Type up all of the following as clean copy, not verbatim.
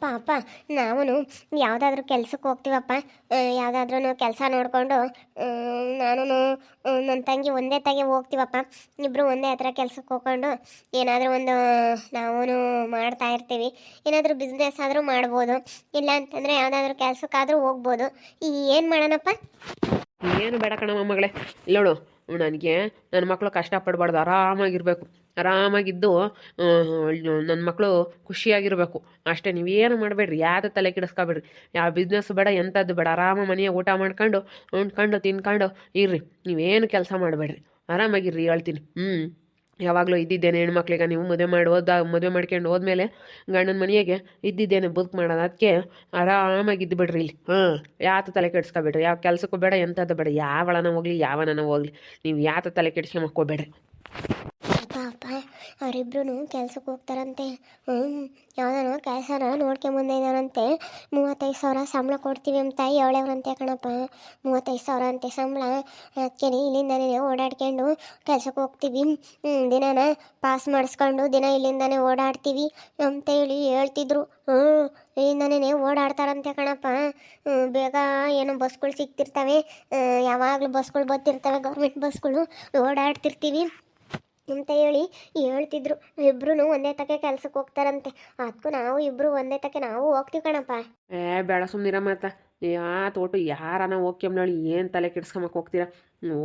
ಪಾಪ ನಾವು ಯಾವುದಾದ್ರೂ ಕೆಲ್ಸಕ್ಕೆ ಹೋಗ್ತೀವಪ್ಪ. ಯಾವುದಾದ್ರೂ ಕೆಲಸ ನೋಡಿಕೊಂಡು ನಾನು ನನ್ನ ತಂಗಿ ಒಂದೇ ತಾಗೆ ಹೋಗ್ತೀವಪ್ಪ. ಇಬ್ಬರು ಒಂದೇ ಹತ್ರ ಕೆಲ್ಸಕ್ಕೆ ಹೋಗ್ಕೊಂಡು ಏನಾದರೂ ಒಂದು ನಾವು ಮಾಡ್ತಾ ಇರ್ತೀವಿ. ಏನಾದರೂ ಬಿಸ್ನೆಸ್ ಆದರೂ ಮಾಡ್ಬೋದು, ಇಲ್ಲ ಅಂತಂದರೆ ಯಾವುದಾದ್ರೂ ಕೆಲಸಕ್ಕಾದರೂ ಹೋಗ್ಬೋದು. ಏನು ಮಾಡೋಣಪ್ಪ? ಏನು ಬೇಡ ಕಣಮ್ಮ ಮಗಳೇ, ಇಲ್ಲೋಳು, ನನಗೆ ನನ್ನ ಮಕ್ಕಳು ಕಷ್ಟಪಡಬಾರ್ದು, ಆರಾಮಾಗಿರಬೇಕು. ಆರಾಮಾಗಿದ್ದು ನನ್ನ ಮಕ್ಕಳು ಖುಷಿಯಾಗಿರಬೇಕು ಅಷ್ಟೇ. ನೀವೇನು ಮಾಡಬೇಡ್ರಿ, ಯಾವ್ದು ತಲೆ ಕೆಡಿಸ್ಕೊಬೇಡ್ರಿ. ಯಾವ ಬಿಸ್ನೆಸ್ ಬೇಡ, ಎಂಥದ್ದು ಬೇಡ. ಆರಾಮ ಮನೆಯ ಊಟ ಮಾಡ್ಕೊಂಡು ಉಣ್ಕೊಂಡು ತಿನ್ಕೊಂಡು ಇರ್ರಿ. ನೀವೇನು ಕೆಲಸ ಮಾಡಬೇಡ್ರಿ, ಆರಾಮಾಗಿರ್ರಿ ಹೇಳ್ತೀನಿ. ಯಾವಾಗಲೂ ಇದ್ದಿದ್ದೇನೆ ಹೆಣ್ಮಕ್ಳಿಗೆ. ನೀವು ಮದುವೆ ಮಾಡ್ಕೊಂಡು ಹೋದ್ಮೇಲೆ ಗಂಡನ ಮನೆಯಾಗೆ ಇದ್ದಿದ್ದೇನೆ ಬದುಕು ಮಾಡೋದು. ಅದಕ್ಕೆ ಆರಾಮಾಗಿದ್ದು ಬಿಡ್ರಿ ಇಲ್ಲಿ. ಯಾತ ತಲೆ ಕೆಡಿಸ್ಕೊಬೇಡ್ರಿ, ಯಾವ ಕೆಲಸಕ್ಕೂ ಬೇಡ, ಎಂಥದ್ದು ಬೇಡ. ಯಾವಳನ ಹೋಗ್ಲಿ ಯಾವನ ಹೋಗ್ಲಿ, ನೀವು ಯಾತ ತಲೆ ಕೆಡಿಸ್ಕೊಂಬೇಡ್ರಿ. ಪಾಪ ಅವರಿಬ್ರು ಕೆಲ್ಸಕ್ಕೆ ಹೋಗ್ತಾರಂತೆ. ಯಾವ್ದಾನ ಕೆಲಸನ ನೋಡ್ಕೊಂಬಂದಿದ್ದಾರಂತೆ. 35,000 ಸಂಬಳ ಕೊಡ್ತೀವಿ ಅಂತ ಹೇಳವ್ರಂತೆ ಕಣಪ್ಪ. 35,000 ಅಂತೆ ಸಂಬಳ. ಅದಕ್ಕೆ ಇಲ್ಲಿಂದಾನೇ ಓಡಾಡ್ಕೊಂಡು ಕೆಲ್ಸಕ್ಕೆ ಹೋಗ್ತೀವಿ, ದಿನಾನ ಪಾಸ್ ಮಾಡಿಸ್ಕೊಂಡು ದಿನ ಇಲ್ಲಿಂದಾನೇ ಓಡಾಡ್ತೀವಿ ಅಂತ ಹೇಳ್ತಿದ್ರು. ಇಲ್ಲಿಂದಾನೇ ಓಡಾಡ್ತಾರಂತೆ ಕಣಪ್ಪ. ಬೇಗ ಏನೋ ಬಸ್ಗಳು ಸಿಗ್ತಿರ್ತವೆ, ಯಾವಾಗಲೂ ಬಸ್ಗಳು ಬರ್ತಿರ್ತವೆ, ಗೌರ್ಮೆಂಟ್ ಬಸ್ಗಳು. ಓಡಾಡ್ತಿರ್ತೀವಿ ಅಂತ ಹೇಳ್ತಿದ್ರು. ಇಬ್ರು ಒಂದೇ ತಕ್ಕೆ ಕೆಲ್ಸಕ್ಕೆ ಹೋಗ್ತಾರಂತೆ. ಅದಕ್ಕೂ ನಾವು ಇಬ್ರು ಒಂದೇ ತಕ್ಕೆ ನಾವು ಹೋಗ್ತೀವಿ ಕಣಪ್ಪ. ಬೇಡ ಸುಮ್ಮನಿರ ಮಾತಾ. ತೋಟು ಯಾರನ ಹೋಗ್ಕೊಂಬಳಿ ಏನು ತಲೆ ಕೆಡಿಸ್ಕೊಂಬಕ್ಕೆ ಹೋಗ್ತೀರಾ?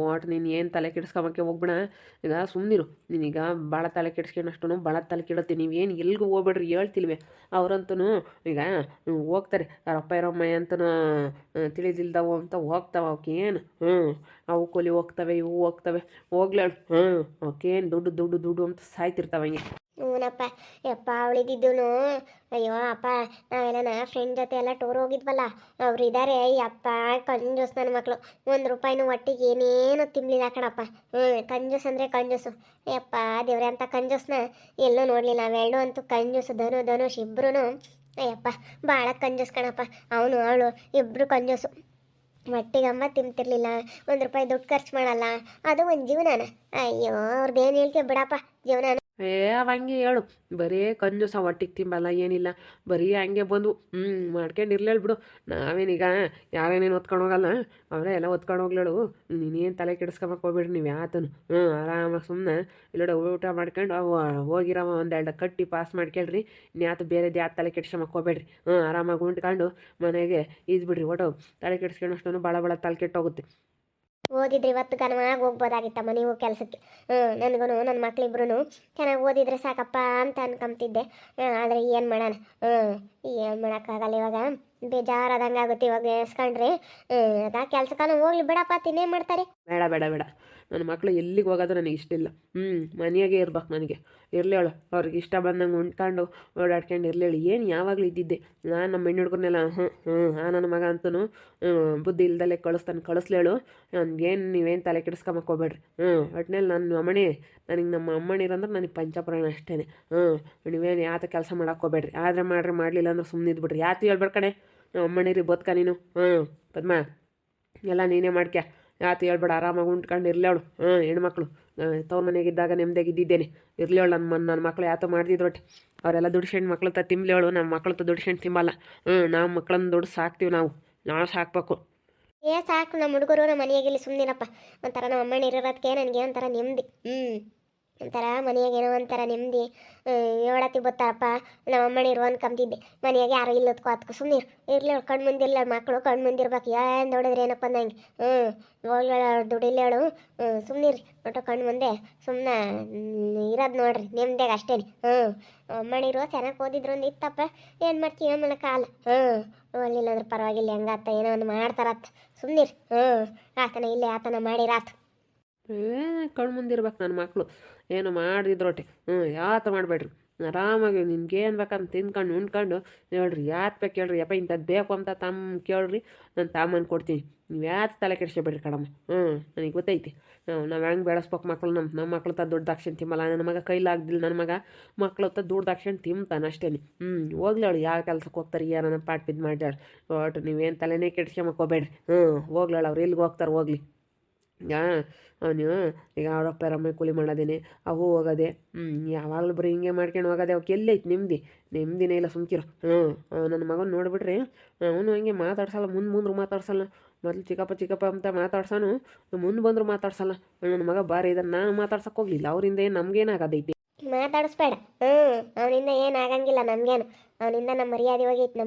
ಓಟ್ ನೀನು ಏನು ತಲೆ ಕೆಡಿಸ್ಕೊಂಬಕ್ಕೆ ಹೋಗ್ಬಿಡ. ಈಗ ಸುಮ್ಮನಿರು, ನೀನೀಗ ಭಾಳ ತಲೆ ಕೆಡಿಸ್ಕೊಂಡಷ್ಟು ಭಾಳ ತಲೆ ಕೆಡುತ್ತೆ. ನೀವೇನು ಎಲ್ಗೂ ಹೋಗ್ಬೇಡ್ರಿ ಹೇಳ್ತಿಲ್ವೇ. ಅವರಂತೂ ಈಗ ಹೋಗ್ತಾರೆ, ಅವರಪ್ಪ ಇರಮ್ಮ ಅಂತನೂ ತಿಳಿದಿಲ್ದವು ಅಂತ ಹೋಗ್ತಾವೆ. ಅವಕ್ಕೇನು ಅವು ಕೊಲಿ ಹೋಗ್ತವೆ, ಇವು ಹೋಗ್ತವೆ, ಹೋಗ್ಲೇಳು. ಅವಕ್ಕೇನು ದುಡ್ಡು ದುಡ್ಡು ದುಡ್ಡು ಅಂತ ಸಾಯ್ತಿರ್ತಾವೆ ಹಂಗೆ. ಹ್ಞೂನಪ್ಪ. ಯಪ್ಪ ಅವಳಿದ್ದು ಅಯ್ಯೋ ಅಪ್ಪ, ನಾವೆಲ್ಲ ಫ್ರೆಂಡ್ ಜೊತೆ ಎಲ್ಲ ಟೂರ್ ಹೋಗಿದ್ವಲ್ಲ, ಅವ್ರು ಇದ್ದಾರೆ. ಯಪ್ಪ ಕಂಜೂಸ್ ನನ್ನ ಮಕ್ಕಳು. 1 ರೂಪಾಯಿನೂ ಒಟ್ಟಿಗೆ ಏನೇನು ತಿನ್ನಲಿಲ್ಲ ಕಣಪ್ಪ. ಕಂಜೂಸ್ ಅಂದರೆ ಕಂಜೂಸು. ಯಪ್ಪ ದೇವ್ರೆ, ಅಂತ ಕಂಜೂಸ್ನ ಎಲ್ಲೂ ನೋಡಲಿಲ್ಲ. ಅವೆರಡು ಅಂತೂ ಕಂಜೂಸು. ಧನುಷ್ ಇಬ್ರು ಅಯ್ಯಪ್ಪ ಭಾಳ ಕಂಜೂಸ್ ಕಣಪ್ಪ. ಅವಳು ಇಬ್ಬರು ಕಂಜೂಸು. ಒಟ್ಟಿಗಮ್ಮ ತಿಂತಿರ್ಲಿಲ್ಲ, 1 ರೂಪಾಯಿ ದುಡ್ಡು ಖರ್ಚು ಮಾಡಲ್ಲ. ಅದು ಒಂದು ಜೀವನಾನ. ಅಯ್ಯೋ ಅವ್ರದ್ದೇನು ಹೇಳ್ತೀವಿ ಬಿಡಪ್ಪ ಜೀವನ. ಅವಂಗೆ ಹೇಳು, ಬರೀ ಕಂಜೂಸ, ಹೊಟ್ಟಿಗೆ ತಿಂಬಲ್ಲ ಏನಿಲ್ಲ, ಬರೀ ಹಂಗೆ ಬಂದು ಮಾಡ್ಕೊಂಡಿರ್ಲೇಳು ಬಿಡು. ನಾವೇನೀಗ ಯಾರೇನೇನು ಹೊತ್ಕೊಂಡು ಹೋಗಲ್ಲ, ಅವರೇ ಎಲ್ಲ ಹೊತ್ಕೊಂಡು ಹೋಗ್ಲೇಳು. ನೀನೇನು ತಲೆ ಕೆಡಿಸ್ಕೊಂಬಕ್ಕೆ ಹೋಗ್ಬೇಡ್ರಿ ನೀವು ಯಾತನು. ಆರಾಮಾಗಿ ಸುಮ್ಮನೆ ಇಲ್ಲೋಡ ಊಟ ಮಾಡ್ಕೊಂಡು ಹೋಗಿರೋ 1-2 ಕಟ್ಟಿ ಪಾಸ್ ಮಾಡ್ಕೊಳ್ರಿ. ಇನ್ಯಾತು ಬೇರೆದು ಯಾತು ತಲೆ ಕೆಡ್ಸ್ಕೊಂಬಕ್ಕೆ ಹೋಗ್ಬೇಡ್ರಿ. ಆರಾಮಾಗಿ ಉಂಟ್ಕೊಂಡು ಮನೆಗೆ ಇದ್ಬಿಡ್ರಿ. ಒಟ್ಟು ತಲೆ ಕೆಡಿಸ್ಕೊಂಡಷ್ಟು ಭಾಳ ತಲೆ ಕೆಟ್ಟೋಗುತ್ತೆ. ಓದಿದ್ರೆ ಇವತ್ತು ಘನವಾಗಿ ಹೋಗ್ಬೋದಾಗಿತ್ತಮ್ಮ ನೀವು ಕೆಲಸಕ್ಕೆ. ನನಗೂ ನನ್ನ ಮಕ್ಳಿಬ್ರು ಚೆನ್ನಾಗಿ ಓದಿದ್ರೆ ಸಾಕಪ್ಪ ಅಂತ ಅನ್ಕೊಂತಿದ್ದೆ. ಆದರೆ ಏನು ಮಾಡೋಣ, ಏನು ಮಾಡೋಕ್ಕಾಗಲ್ಲ. ಇವಾಗ ಬೇಜಾರಾದಂಗೆ ಆಗುತ್ತೆ. ಇವಾಗ ಎಸ್ಕೊಂಡ್ರೆ ಅದ ಕೆಲ್ಸಕ್ಕೆ ಹೋಗ್ಲಿ ಬಿಡಪ್ಪ, ತಿನ್ನೇನು ಮಾಡ್ತಾರೆ. ಬೇಡ ಬೇಡ ಬೇಡ, ನನ್ನ ಮಕ್ಕಳು ಎಲ್ಲಿಗೆ ಹೋಗೋದು ನನಗೆ ಇಷ್ಟ ಇಲ್ಲ. ಮನೆಯಾಗೆ ಇರ್ಬೇಕು ನನಗೆ. ಇರಲೇಳು, ಅವ್ರಿಗೆ ಇಷ್ಟ ಬಂದಂಗೆ ಉಂಡ್ಕೊಂಡು ಓಡಾಡ್ಕೊಂಡು ಇರಲೇಳು. ಏನು ಯಾವಾಗಲೂ ಇದ್ದಿದ್ದೆ ನಾನು. ನಮ್ಮ ಹೆಣ್ಣು ಹುಡುಗರನ್ನೆಲ್ಲ ನನ್ನ ಮಗ ಅಂತೂ ಬುದ್ಧಿ ಇಲ್ದಲ್ಲೇ ಕಳಿಸ್ಲೇಳು. ನನಗೇನು ನೀವೇನು ತಲೆ ಕೆಡಿಸ್ಕೊಂಬಕ್ಕೆ ಹೋಗ್ಬೇಡ್ರಿ. ಒಟ್ಟಿನಲ್ಲಿ ನನ್ನ ಅಮ್ಮಣಿ, ನನಗೆ ನಮ್ಮ ಅಮ್ಮಣಿರಂದ್ರೆ ನನಗೆ ಪಂಚಪ್ರಾಣ ಅಷ್ಟೇ. ನೀವೇನು ಯಾತ ಕೆಲಸ ಮಾಡಕ್ಕೆ ಹೋಗ್ಬೇಡ್ರಿ. ಆದರೆ ಮಾಡಲಿಲ್ಲ ಅಂದ್ರೆ ಸುಮ್ಮನೆ ಇದ್ಬಿಡ್ರಿ. ಯಾತು ಹೇಳ್ಬೇಡ ಕಣೆ, ನಮ್ಮ ಅಮ್ಮಣಿರಿ ಬದುಕ ನೀನು. ಪದ್ಮ ಎಲ್ಲ ನೀನೇ ಮಾಡ್ಕ್ಯಾ, ಯಾತು ಹೇಳ್ಬೇಡ. ಆರಾಮಾಗಿ ಉಂಟ್ಕೊಂಡು ಇರಲೇವಳು. ಹೆಣ್ಮಕ್ಳು ತವ್ರ ಮನೆಗಿದ್ದಾಗ ನೆಮ್ಮದಿಯಾಗಿದ್ದೇನೆ. ಇರಲೇವಳು. ನನ್ನ ಮಕ್ಳು ಯಾತೋ ಮಾಡ್ದಿದ್ರೊಟ್ಟೆ ಅವರೆಲ್ಲ ದುಡ್ಸ್ಕೊಂಡು ಮಕ್ಳು ತಿನ್ಲೇವಳು. ನಮ್ಮ ಮಕ್ಳು ದುಡ್ಸ್ಕೊಂಡು ತಿಂಬಲ್ಲ. ನಾವು ಮಕ್ಳನ್ನ ದುಡ್ಡು ಸಾಕ್ತೀವಿ. ನಾವು ಸಾಕ್ಬೇಕು. ಸಾಕು. ನಮ್ಮ ಹುಡುಗರು ನಮ್ಮ ಮನೆಯಾಗಿಲ್ಲಿ ಸುಮ್ಮನಿರಪ್ಪ. ಒಂಥರ ನಮ್ಮ ಅಮ್ಮನ ಇರೋದಕ್ಕೆ ನನಗೆ ಒಂಥರ ನೆಮ್ಮದಿ. ಒಂಥರ ಮನೆಯಾಗೇನೋ ಒಂಥರ ನೆಮ್ಮದಿ. ಹೇಳತ್ತಿ ಗೊತ್ತಾರಪ್ಪ, ನಮ್ಮ ಅಮ್ಮನ ಇರುವ ಅನ್ಕೊಂತಿದ್ದೆ. ಮನೆಯಾಗೆ ಯಾರು ಇಲ್ಲದಕ್ಕೂ ಅದಕ್ಕೂ ಸುಮ್ಮನೆ ಇರಲಿ. ಕಣ್ಣು ಮುಂದಿಲ್ಲ ಮಕ್ಕಳು, ಕಣ್ಣು ಮುಂದಿರ್ಬೇಕು. ಏನು ನೋಡಿದ್ರೆ ಏನಪ್ಪ ಅಂದಂಗೆ. ಹೋಗ್ಲೇಳ ದುಡಿಲೇಳು. ಸುಮ್ಮನಿರಿ ಒಟ್ಟು ಕಣ್ಣು ಮುಂದೆ ಸುಮ್ಮನೆ ಇರೋದು ನೋಡ್ರಿ ನೆಮ್ಮದಿಯಾಗ ಅಷ್ಟೇ. ಅಮ್ಮನಿರುವ ಚೆನ್ನಾಗಿ ಓದಿದ್ರು ಒಂದು ಇತ್ತಪ್ಪ. ಏನು ಮಾಡ್ತೀವಿ ಏನು ಮಾಡೋಕ್ಕಾಗಲ್ಲ. ಒಳ್ಳಿಲ್ಲ ಅಂದ್ರೆ ಪರವಾಗಿಲ್ಲ, ಹೆಂಗಾತ ಏನೋ ಒಂದು ಮಾಡ್ತಾರತ್ತ. ಸುಮ್ಮನಿರಿ. ಆತನ ಇಲ್ಲೇ ಆತನ ಮಾಡಿರಾತ. ಕಣ್ಣು ಮುಂದಿರ್ಬೇಕು ನನ್ನ ಮಕ್ಕಳು. ಏನು ಮಾಡಿದ್ರೊಟ್ಟೆ ಯಾತ ಮಾಡಬೇಡ್ರಿ. ಆರಾಮಾಗಿ ನಿನ್ಗೇನು ಬೇಕಂತ ತಿನ್ಕೊಂಡು ಉಣ್ಕೊಂಡು ಹೇಳ್ರಿ. ಯಾತು ಬೇಕು ಹೇಳ್ರಿ. ಯಪ್ಪ ಇಂಥದ್ದು ಬೇಕು ಅಂತ ಕೇಳ್ರಿ, ನಾನು ತಾಮನ್ ಕೊಡ್ತೀನಿ. ನೀವು ಯಾತು ತಲೆ ಕೆಡಿಸ್ಕೊಬೇಡ್ರಿ ಕಣಮ್ಮ. ನನಗೆ ಗೊತ್ತೈತಿ ನಾವು ಹೆಂಗೆ ಬೆಳೆಸ್ಬೇಕು ಮಕ್ಳು. ನಮ್ಮ ಮಕ್ಳು ತ ದುಡ್ಡು ದಾಕ್ಷಿಣೆ ತಿಂಬಲ್ಲ. ನನ್ನ ಮಗ ಕೈಲಾಗ್ದಿಲ್ಲ. ನನ್ನ ಮಗ ಮಕ್ಳು ತ ದುಡ್ಡು ದಾಕ್ಷಿಣೆ ತಿಂತಾನೆ ಅಷ್ಟೇ. ಹೋಗ್ಲೇಳು, ಯಾವ ಕೆಲ್ಸಕ್ಕೆ ಹೋಗ್ತಾರೆ ಏನನ್ನ ಪಾಟ್ ಬಿದ್ದು ಮಾಡ್ಯಾಳ. ಒಟ್ಟು ನೀವೇನು ತಲೆನೇ ಕೆಡಿಸ್ಕೊಂಬಕ್ಕೆ ಹೋಗ್ಬೇಡ್ರಿ. ಹೋಗ್ಲೇಳು, ಅವ್ರು ಎಲ್ಲಿಗೆ ಹೋಗ್ತಾರೆ ಹೋಗ್ಲಿ. ಅವನು ಈಗ ಅವರಪ್ಪ ರಮ್ಮ ಕೂಲಿ ಮಾಡೋದೇನೆ ಅವು ಹೋಗೋದೆ ಯಾವಾಗಲೂ ಬರೀ ಹಿಂಗೆ ಮಾಡ್ಕೊಂಡು ಹೋಗೋದೆ ಅವಕ್ಕೆ ಎಲ್ಲೈತೆ ನೆಮ್ಮದಿನೇ ಇಲ್ಲ ಸುಮ್ಕಿರೋ ನನ್ನ ಮಗನ ನೋಡಿಬಿಟ್ರೆ ಅವನು ಹಂಗೆ ಮಾತಾಡ್ಸಲ್ಲ ಮುಂದೆ ಮಾತಾಡ್ಸಲ್ಲ. ಮೊದಲು ಚಿಕ್ಕಪ್ಪ ಅಂತ ಮಾತಾಡ್ಸಾನು ಮುಂದೆ ಬಂದರೂ ಮಾತಾಡ್ಸಲ್ಲ. ನನ್ನ ಮಗ ಬಾರಿ ಇದನ್ನು ನಾನು ಮಾತಾಡ್ಸಕ್ಕೆ ಹೋಗಲಿಲ್ಲ, ಅವರಿಂದ ಏನು ನಮಗೇನಾಗದೈತಿ. ಮಾತಾಡಿಸ್ಬೇಡ. ಅವನಿಂದ ಏನು ಆಗಂಗಿಲ್ಲ ನಮಗೇನು. ಅವನಿಂದ ನಮ್ಮ ಮರ್ಯಾದೆ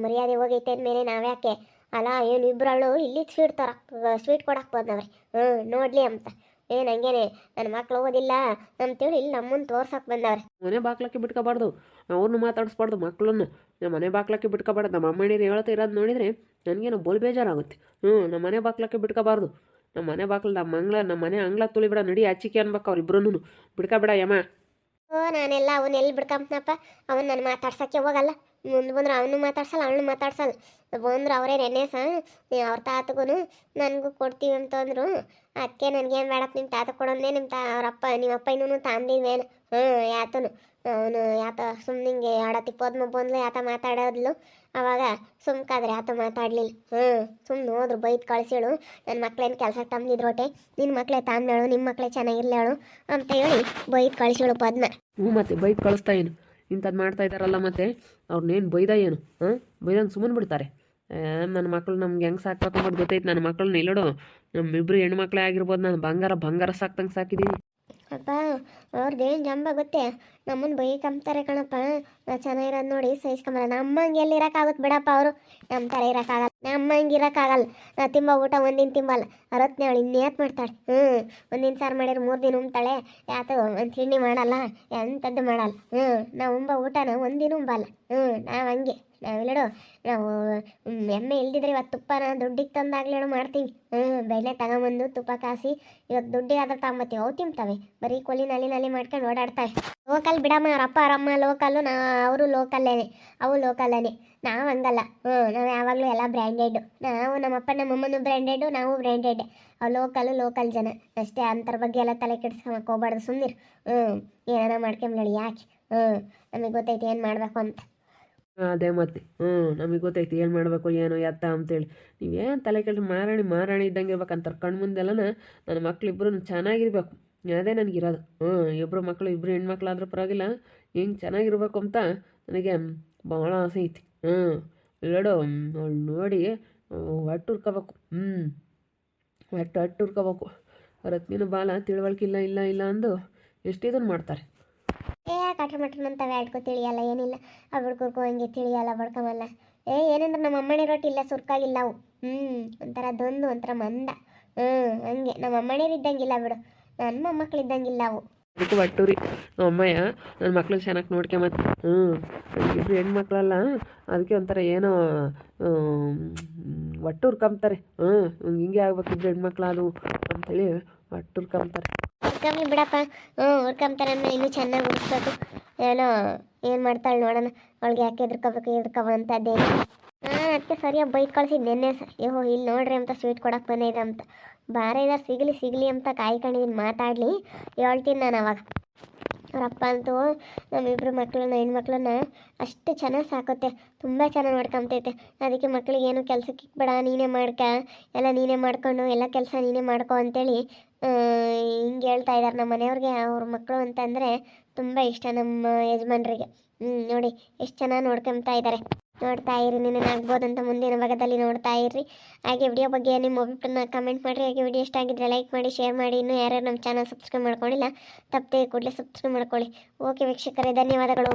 ಹೋಗೈತೆ ಅಂದಮೇಲೆ ನಾವ್ಯಾಕೆ ಅಲ್ಲ ಏನು ಇಬ್ಬರಳು ಇಲ್ಲಿ ಸ್ವೀಟ್ ಕೊಡಕ್ಕೆ ಬಂದವ್ರಿ ನೋಡಲಿ ಅಂತ. ಏನು ಹಂಗೇನೆ ನನ್ನ ಮಕ್ಳು ಓದಿಲ್ಲ ಅಂತೇಳಿ ಇಲ್ಲಿ ನಮ್ಮನ್ನು ತೋರ್ಸಕ್ಕೆ ಬಂದವ್ರೆ. ಮನೆ ಬಾಕ್ಲಕ್ಕೆ ಬಿಟ್ಕೋಬಾರ್ದು, ಅವ್ರನ್ನ ಮಾತಾಡಿಸ್ಬಾರ್ದು ಮಕ್ಕಳನ್ನು. ನಮ್ಮ ಮನೆ ಬಾಕ್ಲಕ್ಕೆ ಬಿಟ್ಕೋಬಾರ್ದು. ನಮ್ಮ ಅಮ್ಮಣ್ಣೀರು ಹೇಳ್ತಾ ಇರೋದು ನೋಡಿದರೆ ನನಗೇನು ಬೋಲ್ ಬೇಜಾರಾಗುತ್ತೆ. ನಮ್ಮ ಮನೆ ಬಾಕ್ಲಕ್ಕೆ ಬಿಟ್ಕೋಬಾರ್ದು. ನಮ್ಮ ಮನೆ ಬಾಕ್ಲು ನಮ್ಮ ಮನೆ ಅಂಗ್ಲ ತುಳಿಬಿಡ ನಡಿ ಆಚಿಕೆ ಅನ್ಬೇಕು ಅವ್ರಿಬ್ರು ಬಿಡ್ಕೋಬೇಡ ಯಮ್ಮ. ನಾನೆಲ್ಲ ಅವನ್ನ ಎಲ್ಲಿ ಬಿಡ್ಕೊಂಬನಪ್ಪ. ಅವನು ನಾನು ಮಾತಾಡ್ಸೋಕ್ಕೆ ಹೋಗಲ್ಲ. ಮುಂದೆ ಬಂದ್ರೆ ಅವನು ಮಾತಾಡ್ಸಲ್ಲ ಅವನು ಮಾತಾಡ್ಸಲ್ಲ. ಬಂದ್ರೆ ಅವರೇ ನೆನ್ನೆ ಅವ್ರ ತಾತಗೂ ನನಗೂ ಕೊಡ್ತೀವಿ ಅಂತಂದ್ರು. ಅದಕ್ಕೆ ನನಗೇನು ಬೇಡಪ್ಪ ನಿಮ್ಮ ತಾತ ಕೊಡೋದೇ ಅವ್ರಪ್ಪ ನಿಮ್ಮಪ್ಪ ಇನ್ನೂ ತಾಂದಿದ್ವೇನು ಯಾತನು ಅವನು ಯಾತ ಸುಮ್ಮನಿಂಗೆ ಆಡತಿಪ್ಪೋದ್ಮ ಬಂದ್ಲು ಯಾತ ಮಾತಾಡೋದ್ಲು. ಅವಾಗ ಸುಮ್ಕಾದ್ರೆ ಯಾತ ಮಾತಾಡಲಿಲ್ಲ. ಸುಮ್ಮನೆ ಹೋದ್ರು ಬೈದು ಕಳಿಸಿಳು. ನನ್ನ ಮಕ್ಳೇನು ಕೆಲಸಕ್ಕೆ ತಂದಿದ್ರೋಟೆ ನಿನ್ನ ಮಕ್ಕಳೇ ತಾಂದೇಳು ನಿಮ್ಮ ಮಕ್ಕಳೇ ಚೆನ್ನಾಗಿರ್ಲೇಳು ಅಂತ ಹೇಳಿ ಬೈದು ಕಳಿಸಿಳು ಪದ್ಮ. ಮತ್ತೆ ಬೈದು ಕಳಿಸ್ತಾ ಏನು ಇಂಥದ್ದು ಮಾಡ್ತಾ ಇದ್ದಾರಲ್ಲ, ಮತ್ತೆ ಅವ್ರನ್ನೇನು ಬೈದ ಏನು ಬೈದಂಗೆ ಸುಮ್ಮನೆ ಬಿಡ್ತಾರೆ. ನನ್ನ ಮಕ್ಕಳು ನಮ್ಗೆ ಹೆಂಗೆ ಸಾಕ್ಬೇಕು ಅನ್ನೋದು ಗೊತ್ತೈತೆ. ನನ್ನ ಮಕ್ಕಳನ್ನ ಇಲ್ಲೋಡು ನಮ್ಮಿಬ್ರು ಹೆಣ್ಮಕ್ಳೇ ಆಗಿರ್ಬೋದು. ನಾನು ಬಂಗಾರ ಸಾಕ್ದಂಗೆ ಸಾಕಿದ್ದೀನಿ. ಅಪ್ಪ ಅವ್ರದ್ದೇನು ಜಂಬ ಗೊತ್ತೇ, ನಮ್ಮನ್ನು ಬೈಕಂತಾರೆ ಕಣಪ್ಪ. ಚೆನ್ನಾಗಿರೋದು ನೋಡಿ ಸಹಿಸ್ಕೊಂಬರ. ನಮ್ಮಂಗೆ ಎಲ್ಲಿ ಇರೋಕ್ಕಾಗುತ್ತೆ ಬಿಡಪ್ಪ. ಅವರು ನಮ್ಮ ಥರ ಇರೋಕ್ಕಾಗಲ್ಲ, ನಮ್ಮಂಗೆ ಇರೋಕ್ಕಾಗಲ್ಲ. ತಿಂಬ ಊಟ ಒಂದಿನ ತಿಂಬಲ್ಲ, ಅರತ್ನೇಳು ಇನ್ನೇತ್ ಮಾಡ್ತಾಳೆ. ಒಂದಿನ ಸಾರು ಮಾಡಿದ್ರೆ 3 ದಿನ ಉಂಬ್ತಾಳೆ. ಯಾತು ಒಂದು ತಿಂಡಿ ಮಾಡಲ್ಲ, ಎಂಥದ್ದು ಮಾಡಲ್ಲ. ನಾವು ಊಟನ ಒಂದಿನ ಉಂಬಲ್ಲ. ನಾವು ಹಂಗೆ ನಾವೆಲ್ಲಡು ನಾವು ಎಮ್ಮೆ ಇಲ್ದಿದ್ರೆ ಇವತ್ತು ತುಪ್ಪನ ದುಡ್ಡಿಗೆ ತಂದಾಗ್ಲೇಳು ಮಾಡ್ತೀವಿ. ಬೆಣ್ಣೆ ತಗೊಂಬಂದು ತುಪ್ಪ ಕಾಸಿ ಇವತ್ತು ದುಡ್ಡಿಗೆ ಆದ್ರೆ ತಗೊಂಬತ್ತೀವಿ. ಅವು ತಿಂತವೆ ಬರೀ ಕೊಲಿ ನಲ್ಲಿ ಮಾಡ್ಕೊಂಡು ಓಡಾಡ್ತಾವೆ. ಲೋಕಲ್ ಬಿಡಮ್ಮ, ಅವರಪ್ಪ ಅವರಮ್ಮ ಲೋಕಲ್ಲು, ಅವರು ಲೋಕಲ್ಲೇನೆ, ಅವು ಲೋಕಲ್ಲೇನೆ. ನಾವು ಹಂಗಲ್ಲ. ನಾವು ಯಾವಾಗಲೂ ಎಲ್ಲ ಬ್ರ್ಯಾಂಡೆಡ್. ನಾವು ನಮ್ಮಪ್ಪ ನಮ್ಮಮ್ಮನೂ ಬ್ರ್ಯಾಂಡೆಡು, ನಾವು ಬ್ರ್ಯಾಂಡೆಡ್. ಅವು ಲೋಕಲ್ ಜನ ಅಷ್ಟೇ. ಅಂತರ ಬಗ್ಗೆ ಎಲ್ಲ ತಲೆ ಕೆಡಿಸ್ಕೊಂಬಕ್ಕೆ ಹೋಗ್ಬಾರ್ದು. ಸುಮ್ಮನಿರು. ಏನಾರ ಮಾಡ್ಕೊಂಬಿಡಿ ಯಾಕೆ. ನಮಗೆ ಗೊತ್ತೈತಿ ಏನು ಮಾಡಬೇಕು ಅಂತ. ಅದೇ ಮತ್ತೆ ನಮಗೆ ಗೊತ್ತೈತಿ ಏನು ಮಾಡಬೇಕು ಏನು ಎತ್ತ ಅಂತೇಳಿ. ನೀವೇನು ತಲೆ ಕೆಟ್ಟು ಮಾರಾಣಿ ಇದ್ದಂಗೆ ಇರ್ಬೇಕಂತಾರೆ. ಕಣ್ಣು ಮುಂದೆಲ್ಲನ ನನ್ನ ಮಕ್ಳಿಬ್ರು ಚೆನ್ನಾಗಿರ್ಬೇಕು. ಅದೇ ನನಗಿರೋದು. ಇಬ್ಬರು ಮಕ್ಕಳು ಇಬ್ಬರು ಹೆಣ್ಮಕ್ಳಾದ್ರೂ ಪರವಾಗಿಲ್ಲ, ಹೆಂಗೆ ಚೆನ್ನಾಗಿರ್ಬೇಕು ಅಂತ ನನಗೆ ಭಾಳ ಆಸೆ ಐತಿ. ಇಲ್ಲೋಡು ಅವಳು ನೋಡಿ ಹೊಟ್ಟು ಹುರ್ಕೋಬೇಕು. ಹೊಟ್ಟು ಹುರ್ಕೋಬೇಕು. ರತ್ನಿನ ಬಾಲ ತಿಳುವಳಿಕೆ ಇಲ್ಲ ಅಂದು ಎಷ್ಟು ಇದನ್ನು ಮಾಡ್ತಾರೆ. ಕಟ್ರ ಮಟ್ರನ್ ಅಂತವೆ ಆಡ್ಕೊ ತಿಳಿಯಲ್ಲ ಏನಿಲ್ಲ. ಬಡ್ಕೋಕೋ ಹಂಗೆ ತಿಳಿಯಲ್ಲ ಬಡ್ಕೊಂಬಲ್ಲ. ಏನಂದ್ರೆ ನಮ್ಮ ಅಮ್ಮಣಿ ರೊಟ್ಟಿ ಇಲ್ಲ ಸುರ್ಕಾಗಿಲ್ಲ ಅವು. ಒಂಥರ ದೊಂದು ಒಂಥರ ಮಂದ. ಹಂಗೆ ನಮ್ಮ ಅಮ್ಮಣಿರು ಇದ್ದಂಗಿಲ್ಲ ಬಿಡು, ನನ್ನ ಮೊಮ್ಮಕ್ಳು ಇದ್ದಂಗಿಲ್ಲ ಅವು. ಅದಕ್ಕೆ ಒಟ್ಟೂರಿ ನಮ್ಮ ಅಮ್ಮಯ್ಯ ನನ್ನ ಮಕ್ಳು ಚೆನ್ನಾಗಿ ನೋಡ್ಕೊಂಬತ್ತೆ. ಇಬ್ಬರು ಹೆಣ್ಮಕ್ಳಲ್ಲ, ಅದಕ್ಕೆ ಒಂಥರ ಏನೋ ಒಟ್ಟು ಹುರ್ಕೊಂತಾರೆ. ಹಿಂಗೆ ಆಗ್ಬೇಕು ಇಬ್ಬರು ಹೆಣ್ಮಕ್ಳು ಅದು ಅಂತೇಳಿ ಒಟ್ಟು ಹುರ್ಕೊಂತಾರೆ. ಹುರ್ಕೊಂಬ್ಲಿ ಬಿಡಪ್ಪ. ಹುರ್ಕೊಂತಾರೆ ಅಂದಮೇಲೆ ಇನ್ನೂ ಚೆನ್ನಾಗಿ ಹುರ್ಸ್ಬೇಕು. ಏನೋ ಏನು ಮಾಡ್ತಾಳೆ ನೋಡೋಣ. ಅವಳಿಗೆ ಯಾಕೆ ಎದ್ರಕೋಬೇಕು ಅಂತದ್ದೇನು. ಅದಕ್ಕೆ ಸರಿಯಾಗಿ ಬೈಕ್ ಕಳ್ಸಿದ್ದು ನೆನ್ನೆ ಇಲ್ಲಿ ನೋಡ್ರಿ ಅಂತ ಸ್ವೀಟ್ ಕೊಡಕ್ಕೆ ಬಂದಿದೆ ಅಂತ. ಬಾರ ಇದಾರೆ ಸಿಗಲಿ ಅಂತ ಕಾಯ್ಕೊಂಡಿದ್ದೀನಿ. ಮಾತಾಡಲಿ ಹೇಳ್ತೀನಿ ನಾನು ಅವಾಗ. ಅವರಪ್ಪ ಅಂತೂ ನಮ್ಮಿಬ್ಬರು ಮಕ್ಕಳನ್ನ ಹೆಣ್ಮಕ್ಳನ್ನ ಅಷ್ಟು ಚೆನ್ನಾಗಿ ಸಾಕುತ್ತೆ, ತುಂಬ ಚೆನ್ನಾಗಿ ನೋಡ್ಕೊಂತೈತೆ. ಅದಕ್ಕೆ ಮಕ್ಳಿಗೆ ಏನು ಕೆಲಸಕ್ಕೆ ಇಕ್ಬೇಡ, ನೀನೇ ಎಲ್ಲ ನೀನೇ ಮಾಡ್ಕೊಂಡು ಎಲ್ಲ ಕೆಲಸ ನೀನೇ ಮಾಡ್ಕೊ ಅಂತೇಳಿ ಹಿಂಗೆ ಹೇಳ್ತಾ ಇದ್ದಾರೆ ನಮ್ಮ ಮನೆಯವ್ರಿಗೆ. ಅವ್ರ ಮಕ್ಕಳು ಅಂತಂದರೆ ತುಂಬ ಇಷ್ಟ ನಮ್ಮ ಯಜಮಾನ್ರಿಗೆ. ನೋಡಿ ಎಷ್ಟು ಚೆನ್ನಾಗಿ ನೋಡ್ಕೊತಾ ಇದ್ದಾರೆ. ನೋಡ್ತಾ ಇರಿ, ಆಗ್ಬೋದಂತ ಮುಂದಿನ ಭಾಗದಲ್ಲಿ ನೋಡ್ತಾ ಇರ್ರಿ. ಹಾಗೆ ವಿಡಿಯೋ ಬಗ್ಗೆ ನಿಮ್ಮ ಅಭಿಪ್ರಾಯನ ಕಮೆಂಟ್ ಮಾಡಿರಿ. ಹಾಗೆ ವಿಡಿಯೋ ಇಷ್ಟ ಆಗಿದ್ರೆ ಲೈಕ್ ಮಾಡಿ, ಶೇರ್ ಮಾಡಿ. ಇನ್ನೂ ಯಾರ್ಯಾರು ನಮ್ಮ ಚಾನಲ್ ಸಬ್ಸ್ಕ್ರೈಬ್ ಮಾಡ್ಕೊಂಡಿಲ್ಲ ತಪ್ಪದೆ ಕೂಡಲೇ ಸಬ್ಸ್ಕ್ರೈಬ್ ಮಾಡ್ಕೊಳ್ಳಿ. ಓಕೆ ವೀಕ್ಷಕರೇ, ಧನ್ಯವಾದಗಳು.